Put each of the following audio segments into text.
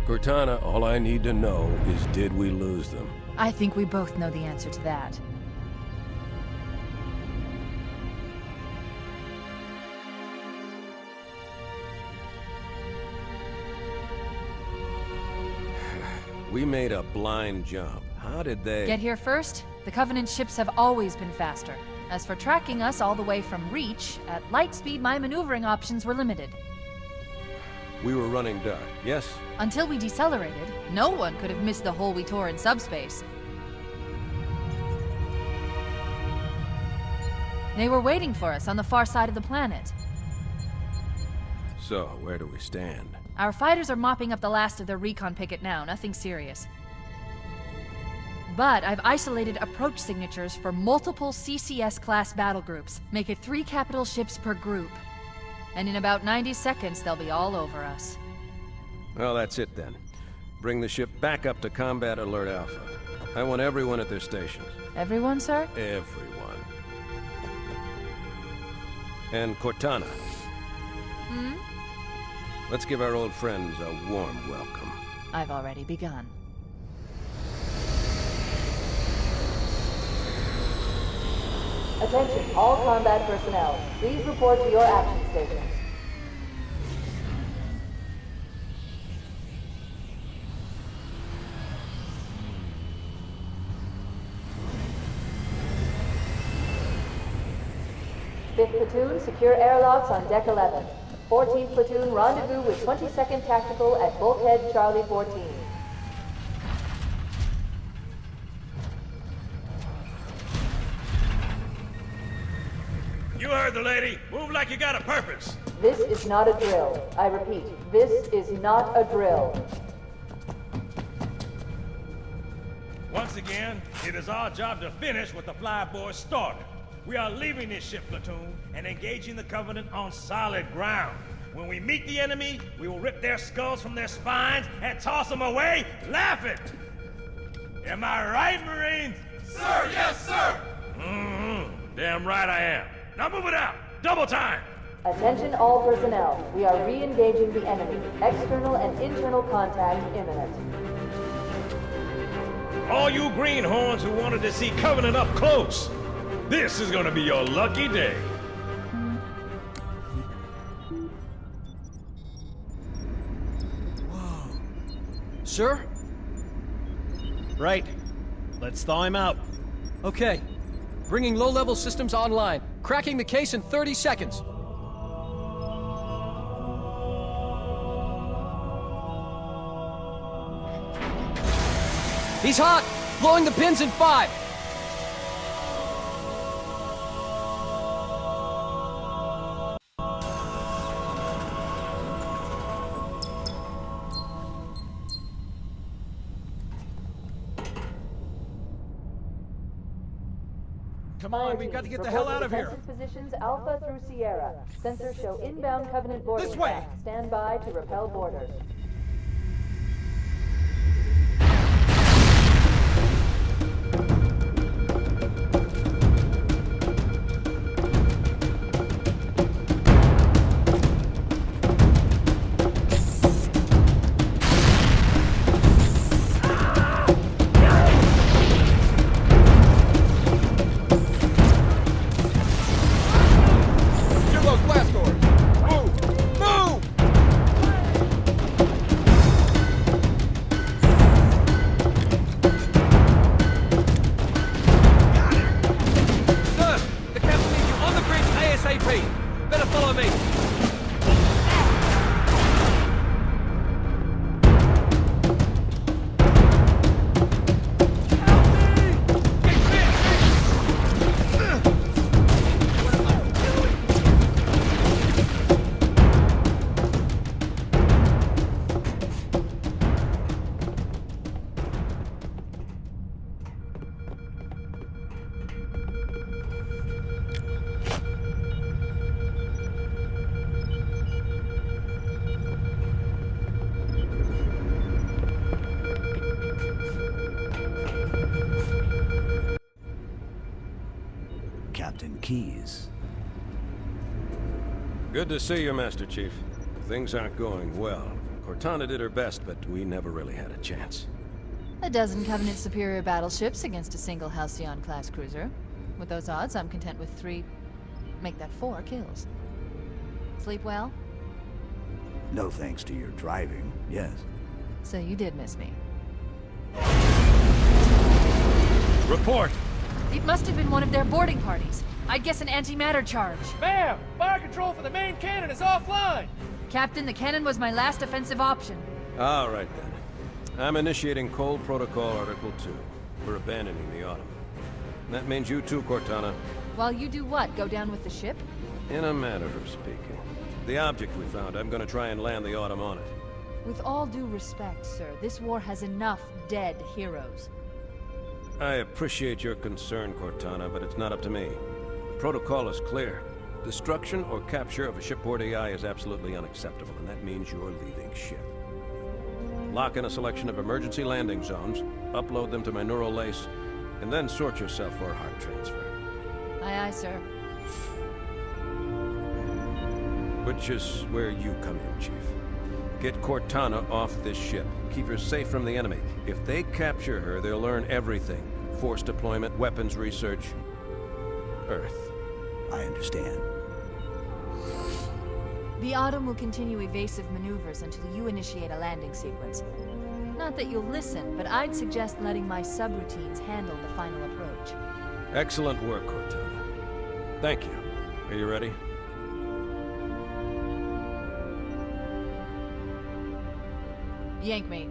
Cortana, all I need to know is did we lose them? I think we both know the answer to that. We made a blind jump. How did they... Get here first? The Covenant ships have always been faster. As for tracking us all the way from Reach, at light speed my maneuvering options were limited. We were running dark, yes? Until we decelerated, no one could have missed the hole we tore in subspace. They were waiting for us on the far side of the planet. So, where do we stand? Our fighters are mopping up the last of their recon picket now, nothing serious. But I've isolated approach signatures for multiple CCS-class battle groups. Make it 3 capital ships per group. And in about 90 seconds, they'll be all over us. Well, that's it then. Bring the ship back up to Combat Alert Alpha. I want everyone at their stations. Everyone, sir? Everyone. And Cortana. Hmm? Let's give our old friends a warm welcome. I've already begun. Attention, all combat personnel. Please report to your action stations. Fifth platoon, secure airlocks on deck 11. 14th platoon, rendezvous with 22nd Tactical at Bulkhead Charlie 14. You heard the lady. Move like you got a purpose. This is not a drill. I repeat, this is not a drill. Once again, it is our job to finish what the flyboys started. We are leaving this ship platoon and engaging the Covenant on solid ground. When we meet the enemy, we will rip their skulls from their spines and toss them away, laughing. Am I right, Marines? Sir, yes, sir! Damn right I am. Now move it out! Double time! Attention all personnel. We are re-engaging the enemy. External and internal contact imminent. All you greenhorns who wanted to see Covenant up close, this is gonna be your lucky day. Sir? Right. Let's thaw him out. Okay. Bringing low-level systems online. Cracking the case in 30 seconds. He's hot! Blowing the pins in 5! Come on, we've got to get the hell out of here! Positions Alpha through Sierra. Sensors show inbound Covenant boarding This way! craft. Stand by to repel boarders. Better follow me! Captain Keyes. Good to see you, Master Chief. Things aren't going well. Cortana did her best, but we never really had a chance. A dozen Covenant superior battleships against a single Halcyon-class cruiser. With those odds, I'm content with 3... make that 4 kills. Sleep well? No thanks to your driving, yes. So you did miss me. Report! It must have been one of their boarding parties. I'd guess an antimatter charge. Ma'am! Fire control for the main cannon is offline! Captain, the cannon was my last offensive option. All right, then. I'm initiating Cold Protocol Article 2. We're abandoning the Autumn. That means you too, Cortana. While you do what? Go down with the ship? In a manner of speaking. The object we found, I'm gonna try and land the Autumn on it. With all due respect, sir, this war has enough dead heroes. I appreciate your concern, Cortana, but it's not up to me. The protocol is clear. Destruction or capture of a shipboard AI is absolutely unacceptable, and that means you're leaving ship. Lock in a selection of emergency landing zones, upload them to my neural lace, and then sort yourself for a heart transfer. Aye, aye, sir. Which is where you come in, Chief. Get Cortana off this ship. Keep her safe from the enemy. If they capture her, they'll learn everything. Force deployment, weapons research. Earth. I understand. The Autumn will continue evasive maneuvers until you initiate a landing sequence. Not that you'll listen, but I'd suggest letting my subroutines handle the final approach. Excellent work, Cortana. Thank you. Are you ready? Yank me.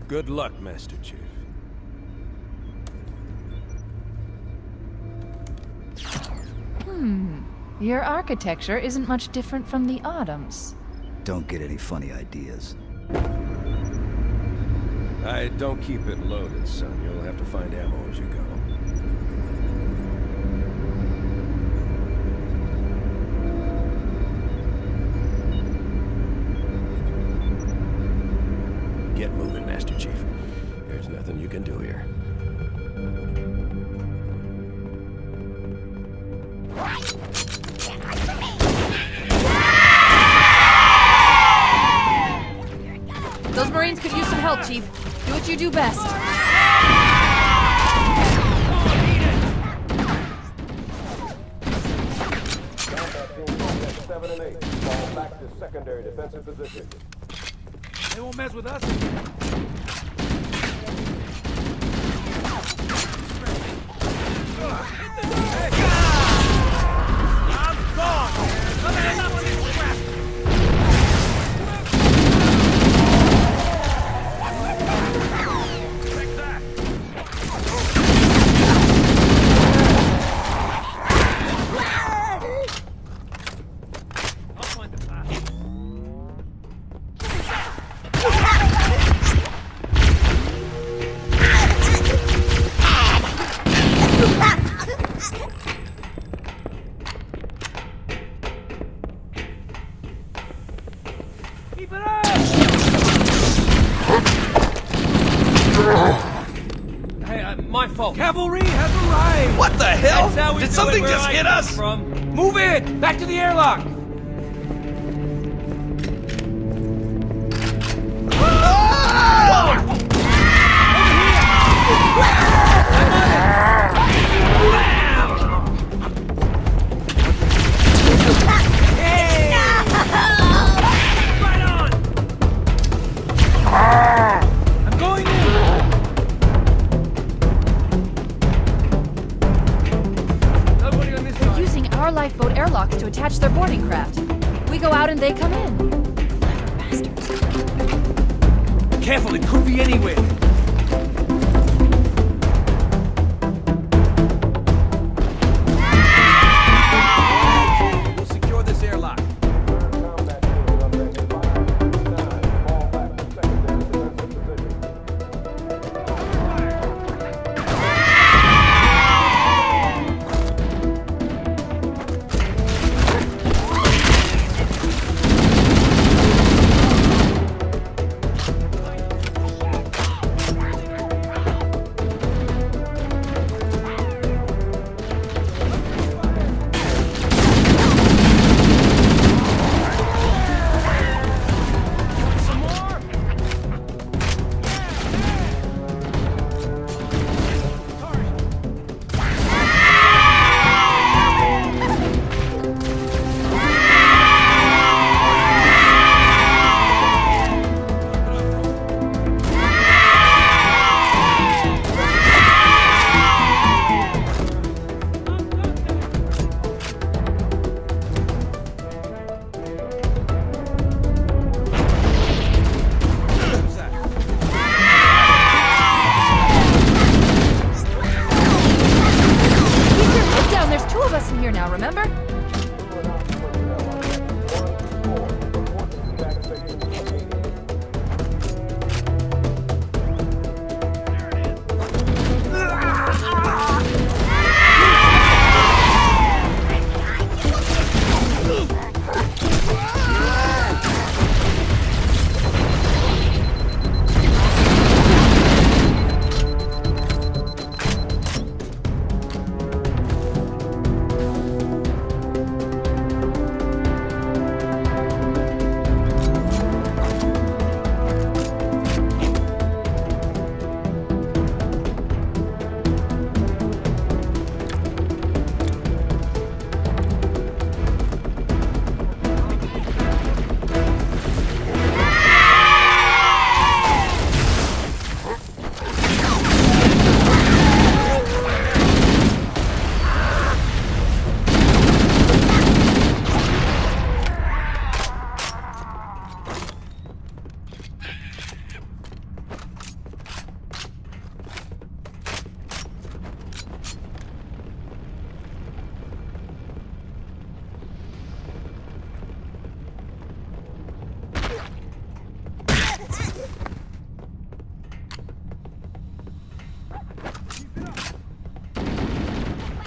Good luck, Master Chief. Your architecture isn't much different from the Autumn's. Don't get any funny ideas. I don't keep it loaded, son. You'll have to find ammo as you go. Get moving, Master Chief. There's nothing you can do here. Those Marines could use some help, Chief. Do what you do best. Combat 7 and 8. Fall back to secondary defensive position. They won't mess with us. I'm gone! My fault. Cavalry has arrived! What the hell? Did something just hit us? Move it! Back to the airlock! Our lifeboat airlocks to attach their boarding craft. We go out and they come in. Bastards. Careful, it could be anywhere. We'll secure this airlock.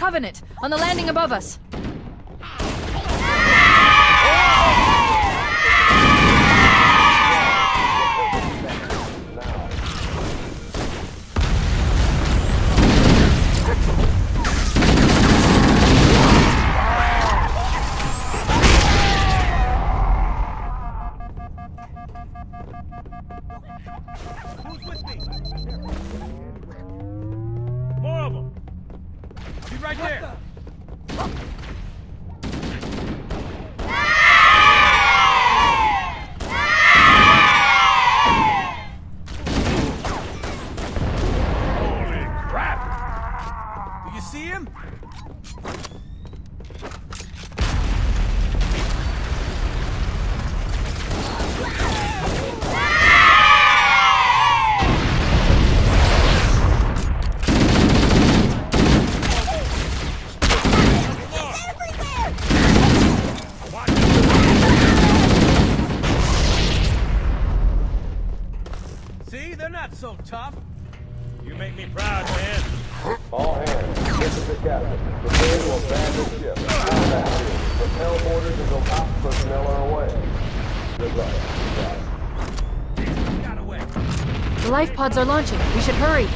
Covenant, on the landing above us. Who's with me? More of them. I'll be right there. Holy crap! Do you see him? See, they're not so tough. You make me proud, man. All hands, this is the captain. Prepare to abandon ship. Combat field. Propel boarders until top personnel are away. Good luck, guys. Got away. The life pods are launching. We should hurry. The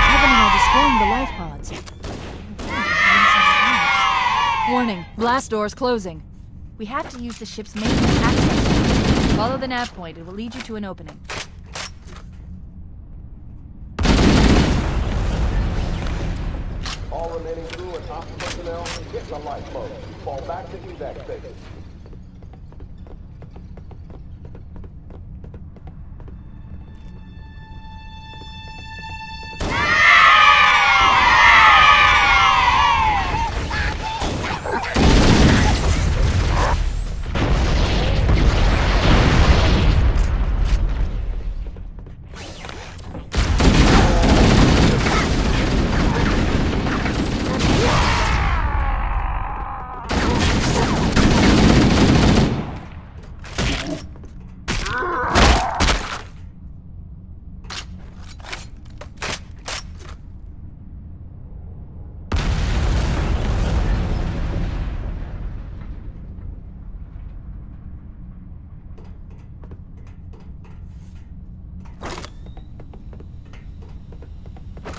Covenant are destroying the life pods. Warning, blast doors closing. We have to use the ship's maintenance access. Follow the nav point. It will lead you to an opening. All remaining crew and top personnel, get in the lifeboat. Fall back to evac station.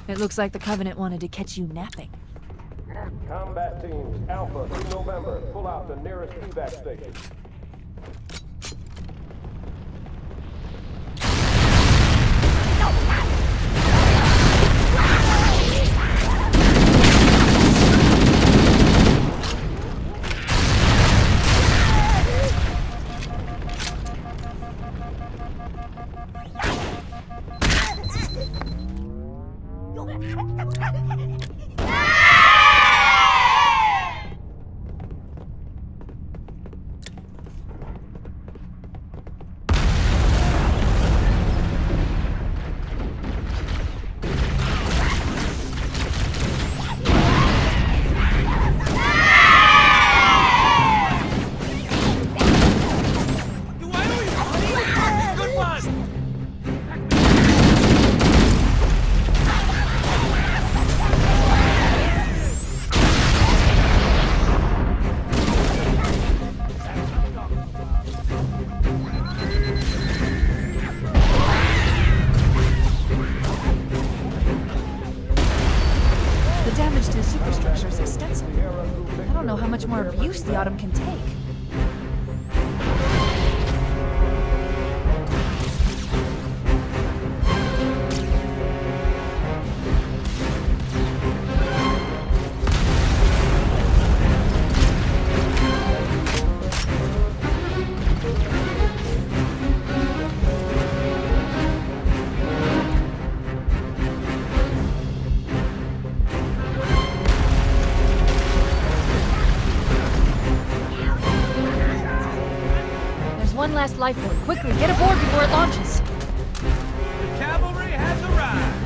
It looks like the Covenant wanted to catch you napping. Combat teams, Alpha through November. Pull out the nearest evac station. The damage to the superstructure is extensive. I don't know how much more abuse the Autumn can take. One last lifeboat. Quickly, get aboard before it launches. The cavalry has arrived.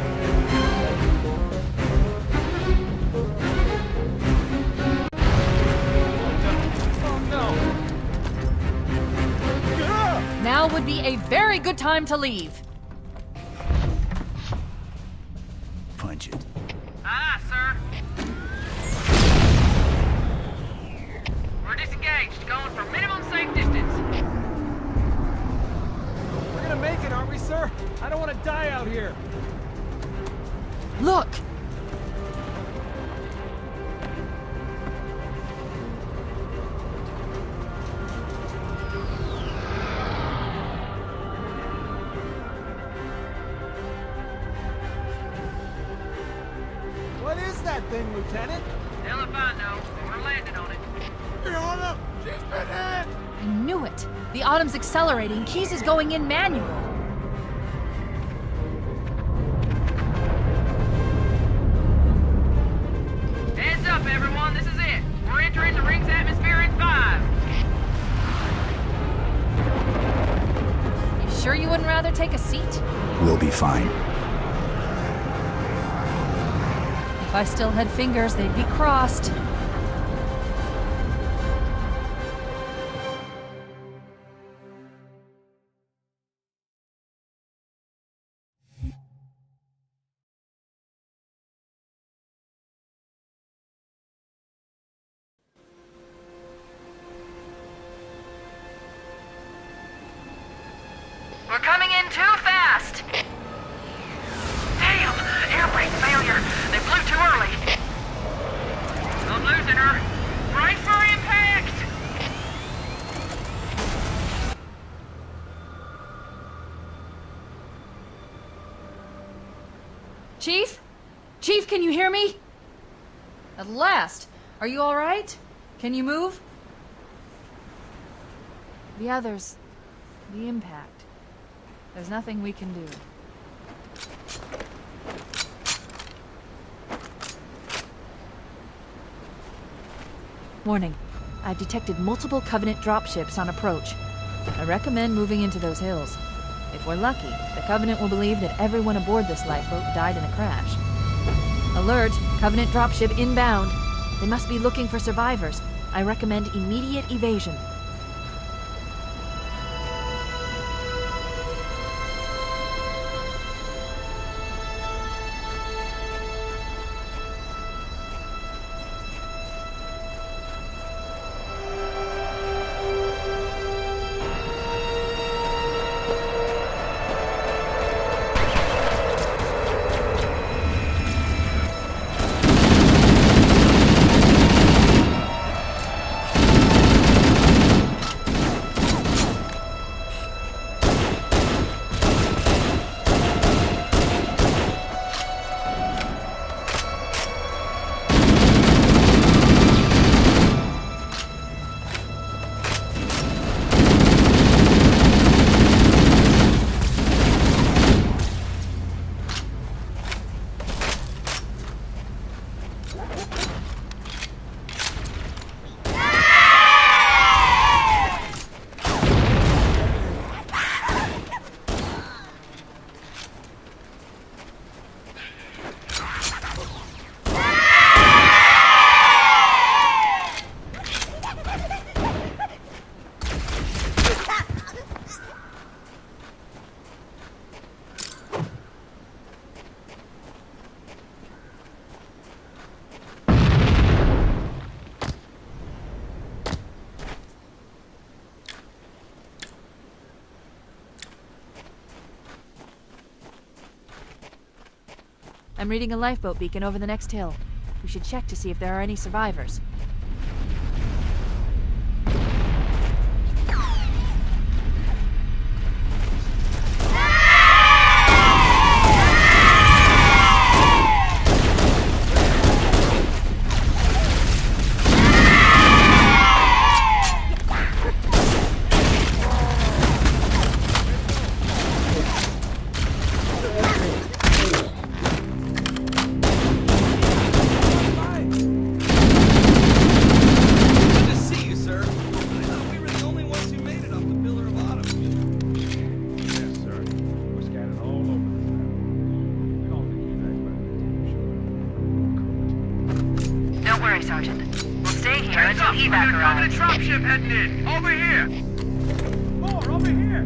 Now would would be a very good time to leave. Punch it. Aye, sir. We're disengaged, going for minimum safe distance. We're gonna make it, aren't we, sir? I don't want to die out here. Look! What is that thing, Lieutenant? Hell if I know, but we're landing on it. I knew it! The Autumn's accelerating, Keys is going in manual. Heads up, everyone, this is it. We're entering the ring's atmosphere in 5. You sure you wouldn't rather take a seat? We'll be fine. If I still had fingers, they'd be crossed. We're coming in too fast! Damn! Air brake failure! They blew too early! I'm losing her! Brace for impact! Chief? Chief, can you hear me? At last! Are you alright? Can you move? The others... the impact. There's nothing we can do. Warning. I've detected multiple Covenant dropships on approach. I recommend moving into those hills. If we're lucky, the Covenant will believe that everyone aboard this lifeboat died in a crash. Alert! Covenant dropship inbound. They must be looking for survivors. I recommend immediate evasion. I'm reading a lifeboat beacon over the next hill. We should check to see if there are any survivors. Sergeant. We'll stay here until evac arrives. Dropship heading in. Over here. More, over here!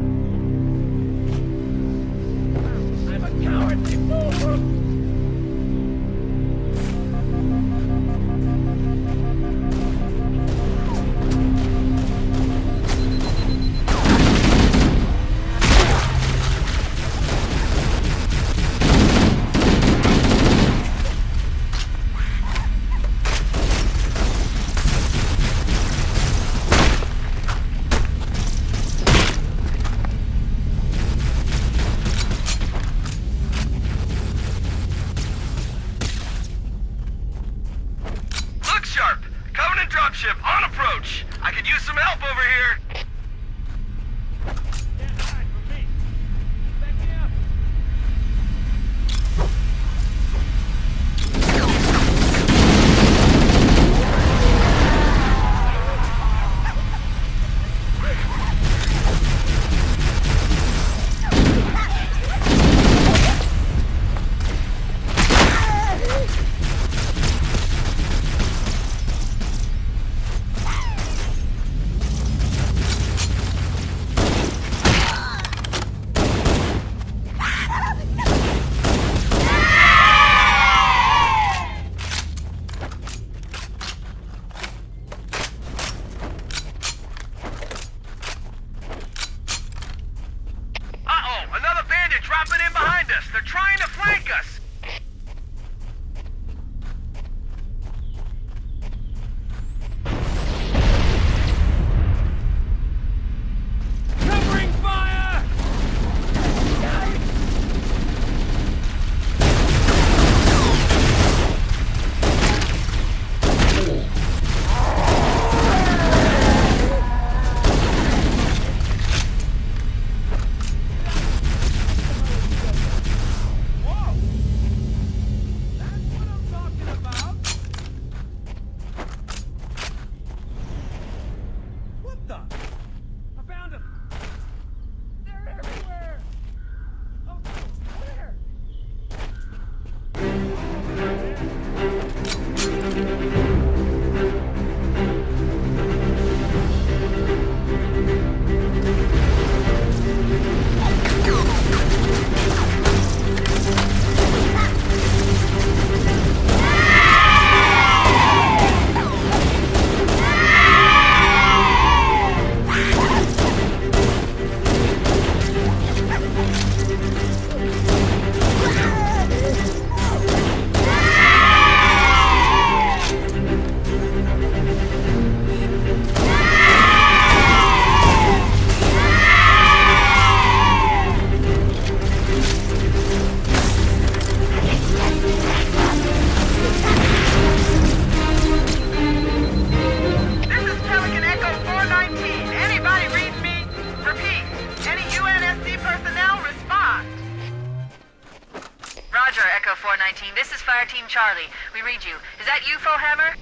Charlie. We read you. Is that you, Fohammer?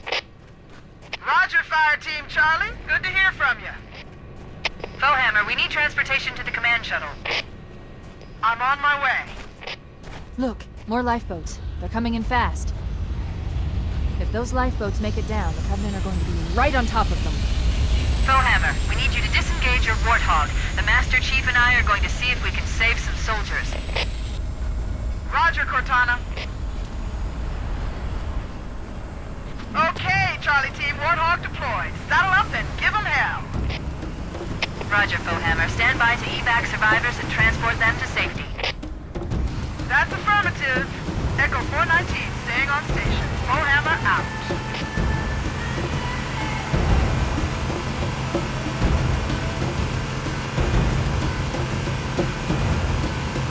Roger, Fire Team Charlie. Good to hear from you. Fohammer, we need transportation to the command shuttle. I'm on my way. Look, more lifeboats. They're coming in fast. If those lifeboats make it down, the Covenant are going to be right on top of them. Fohammer, we need you to disengage your Warthog. The Master Chief and I are going to see if we can save some soldiers. Roger, Cortana. Okay, Charlie Team, Warthog deployed. Saddle up and give them hell. Roger, Fohammer. Stand by to evac survivors and transport them to safety. That's affirmative. Echo 419, staying on station. Fohammer out.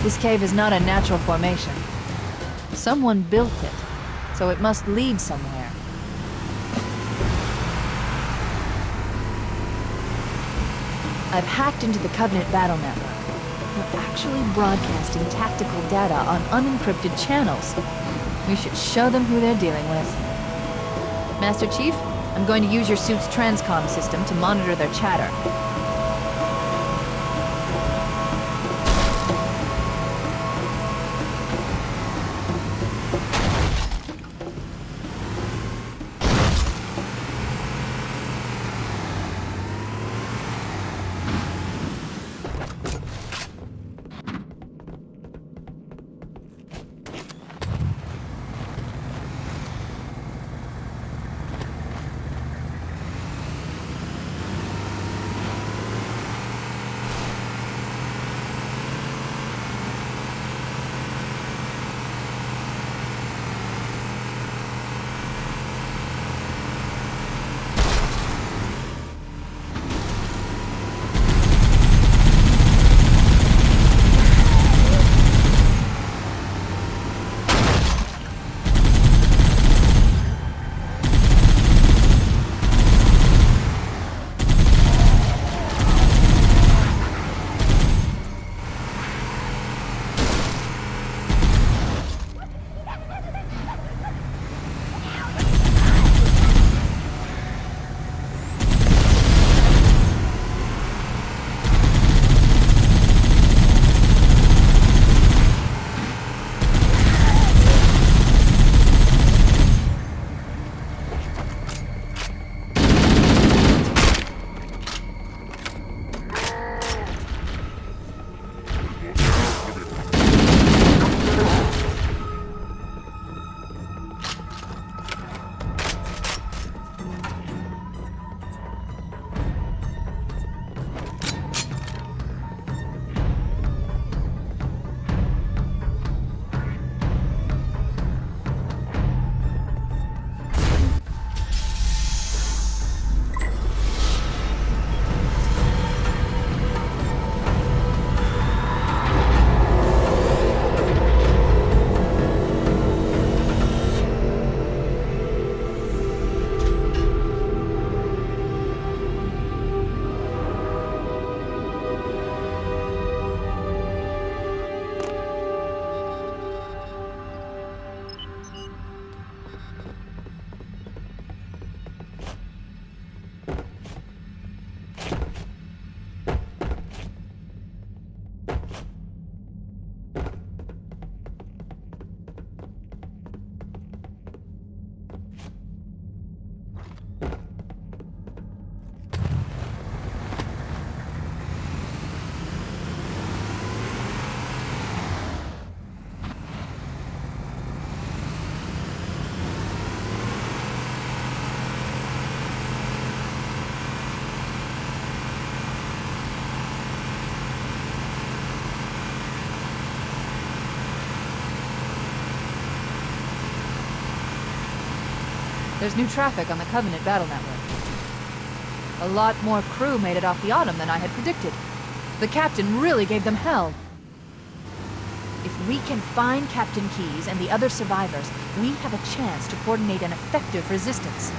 This cave is not a natural formation. Someone built it, so it must lead somewhere. I've hacked into the Covenant battle network. They're actually broadcasting tactical data on unencrypted channels. We should show them who they're dealing with. Master Chief, I'm going to use your suit's transcom system to monitor their chatter. There's new traffic on the Covenant battle network. A lot more crew made it off the Autumn than I had predicted. The captain really gave them hell. If we can find Captain Keyes and the other survivors, we have a chance to coordinate an effective resistance.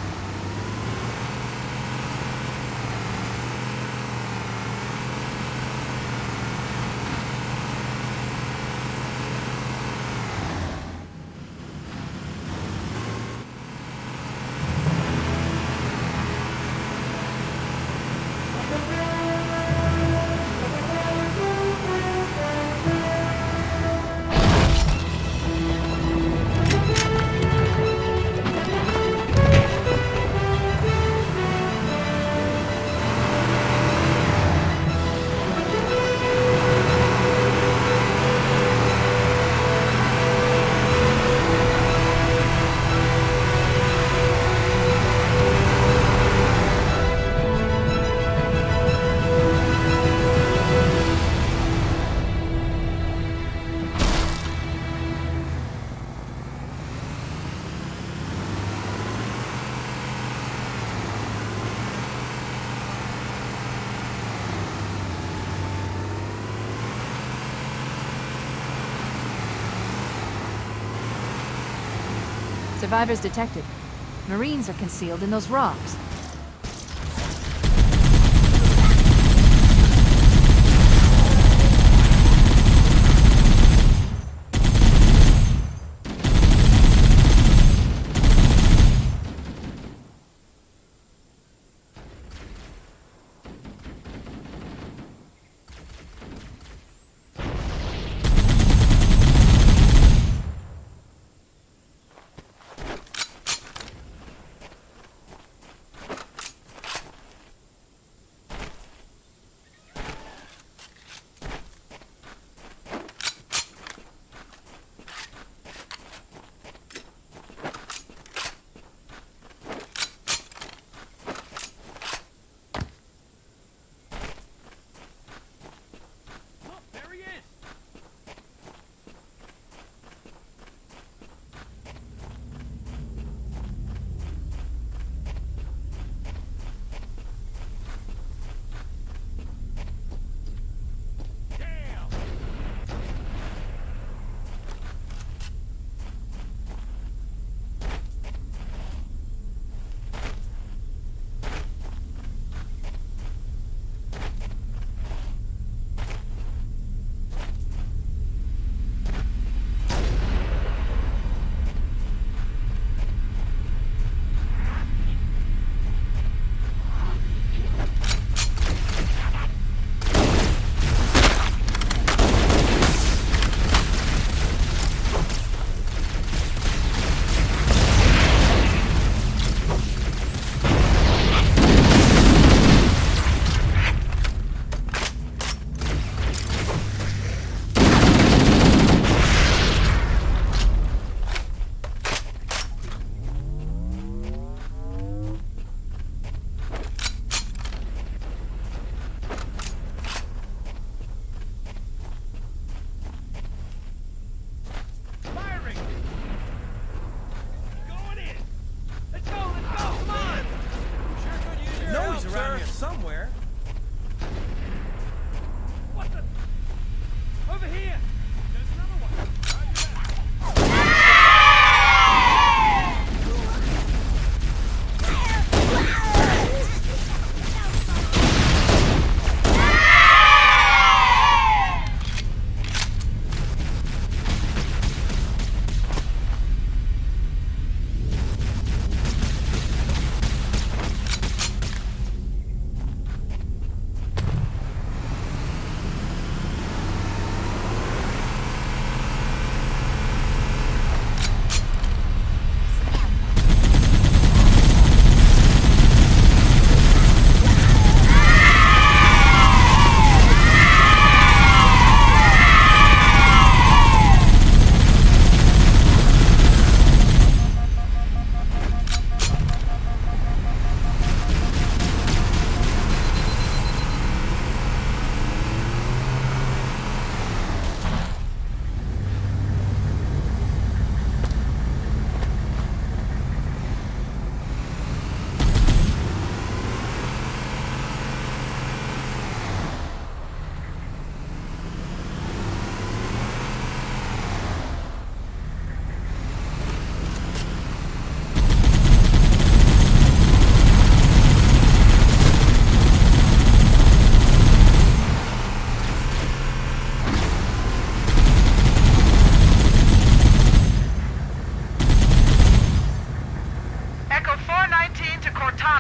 Survivors detected. Marines are concealed in those rocks.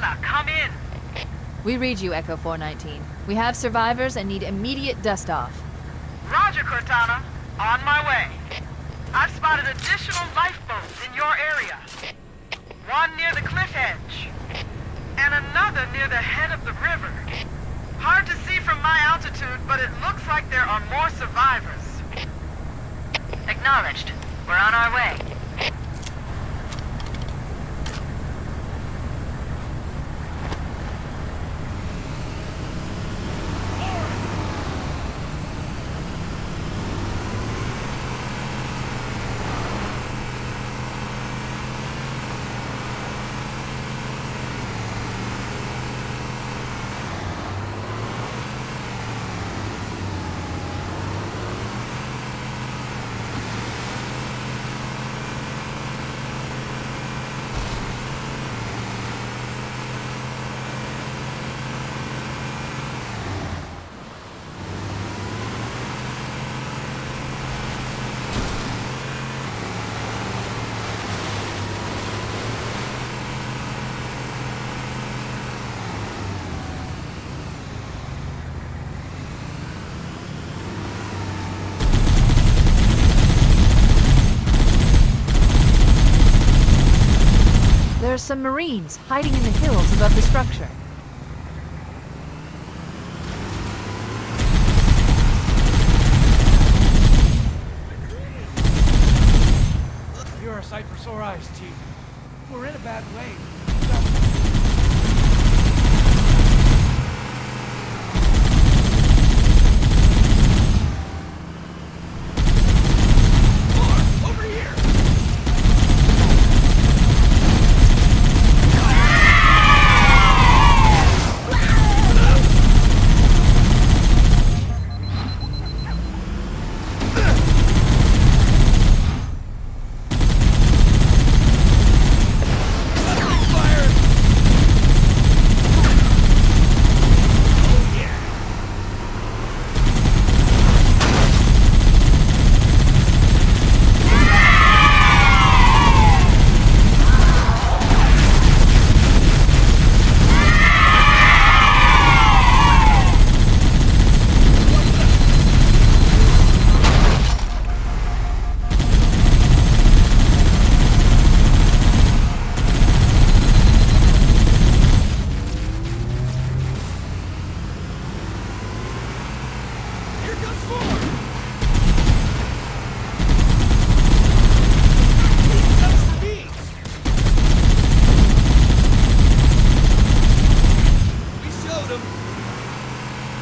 Cortana, come in. We read you, Echo 419. We have survivors and need immediate dust-off. Roger, Cortana. On my way. I've spotted additional lifeboats in your area. One near the cliff edge, and another near the head of the river. Hard to see from my altitude, but it looks like there are more survivors. Acknowledged. We're on our way. There are some Marines hiding in the hills above the structure. You're a sight for sore eyes, Chief. We're in a bad way.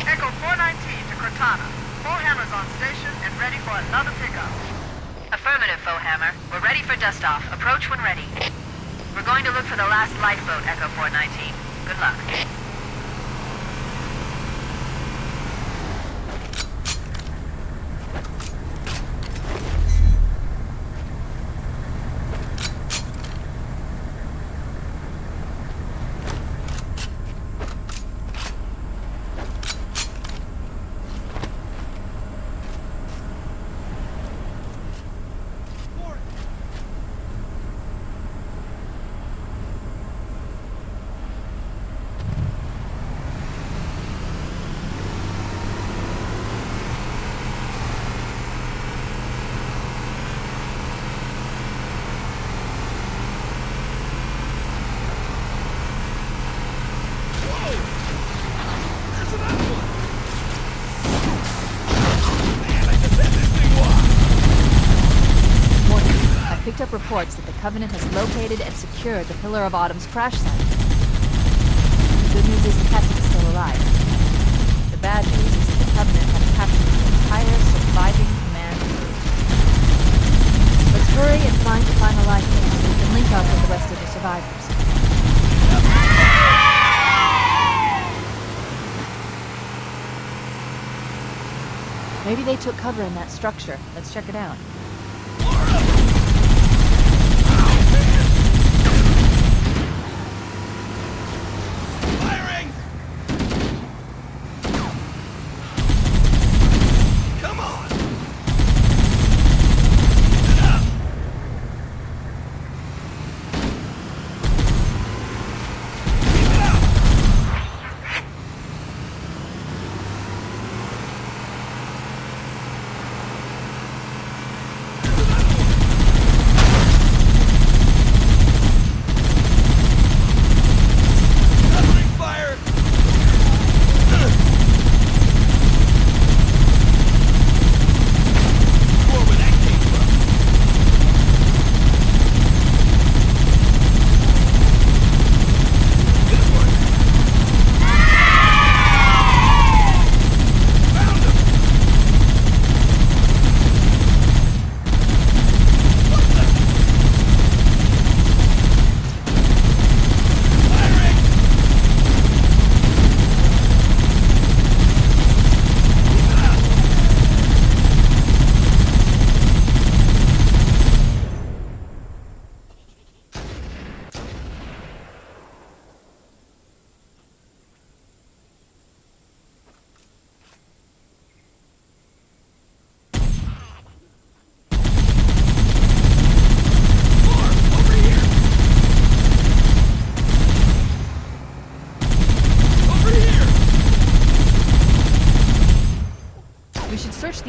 Echo 419 to Cortana. Hammer's on station and ready for another pickup. Affirmative, Hammer. We're ready for dust-off. Approach when ready. We're going to look for the last lifeboat, Echo 419. Good luck. Picked up reports that the Covenant has located and secured the Pillar of Autumn's crash site. The good news is the captain is still alive. The bad news is that the Covenant have captured the entire surviving command crew. Let's hurry and find the final lifeboat so we can link up with the rest of the survivors. Maybe they took cover in that structure. Let's check it out.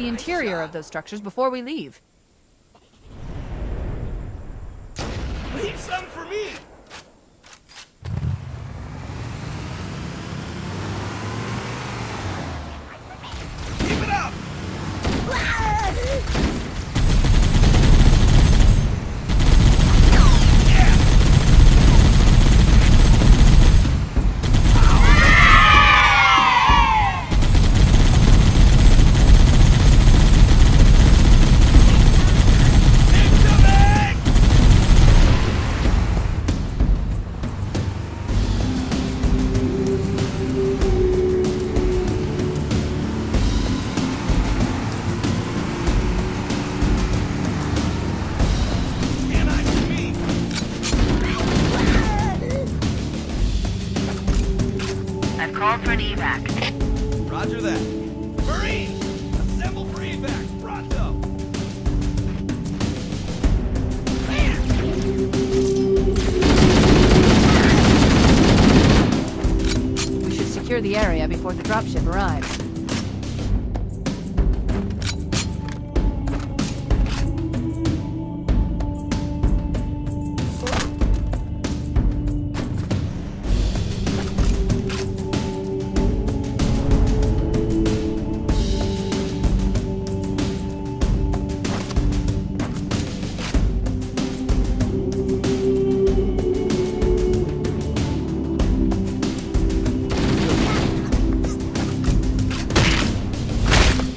the interior of those structures before we leave. Leave some for me! Keep it up! I've called for an evac. Roger that. Marines! Assemble for evac! Pronto! We should secure the area before the dropship arrives.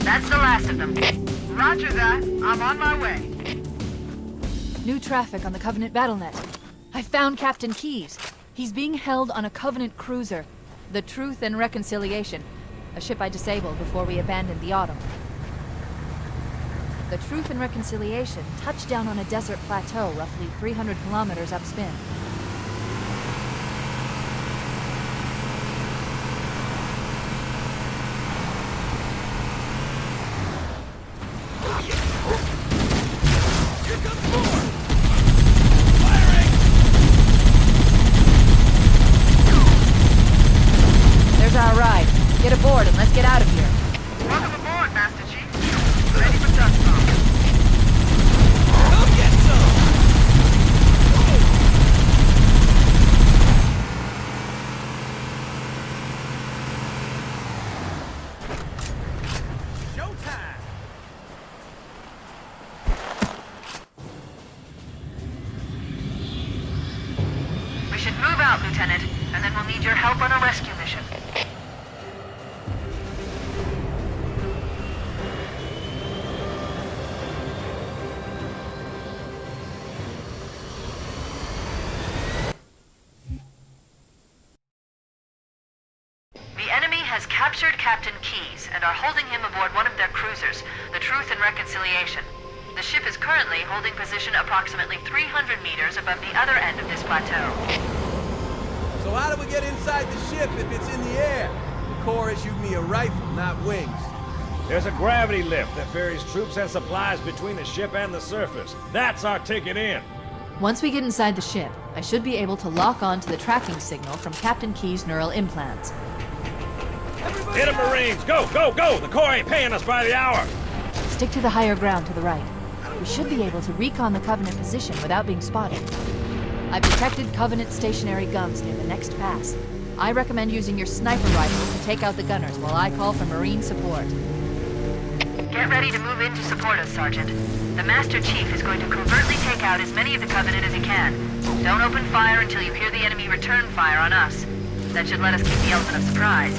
That's the last of them. Roger that. I'm on my way. New traffic on the Covenant BattleNet. I found Captain Keyes. He's being held on a Covenant cruiser, the Truth and Reconciliation, a ship I disabled before we abandoned the Autumn. The Truth and Reconciliation touched down on a desert plateau roughly 300 kilometers upspin. There's our ride. Get aboard and let's get out of here. Welcome aboard, Master Chief. Ready for dust off. Go get some! Showtime! We should move out, Lieutenant, and then we'll need your help on a rescue mission. The enemy has captured Captain Keyes and are holding him aboard one of their cruisers, the Truth and Reconciliation. The ship is currently holding position approximately 300 meters above the other end of this plateau. So how do we get inside the ship if it's in the air? The Corps issued me a rifle, not wings. There's a gravity lift that ferries troops and supplies between the ship and the surface. That's our ticket in. Once we get inside the ship, I should be able to lock on to the tracking signal from Captain Keyes' neural implants. Hit 'em, Marines! Go, go, go! The Corps ain't paying us by the hour! Stick to the higher ground to the right. We should be able to recon the Covenant position without being spotted. I've detected Covenant stationary guns near the next pass. I recommend using your sniper rifle to take out the gunners while I call for Marine support. Get ready to move in to support us, Sergeant. The Master Chief is going to covertly take out as many of the Covenant as he can. Don't open fire until you hear the enemy return fire on us. That should let us keep the element of surprise.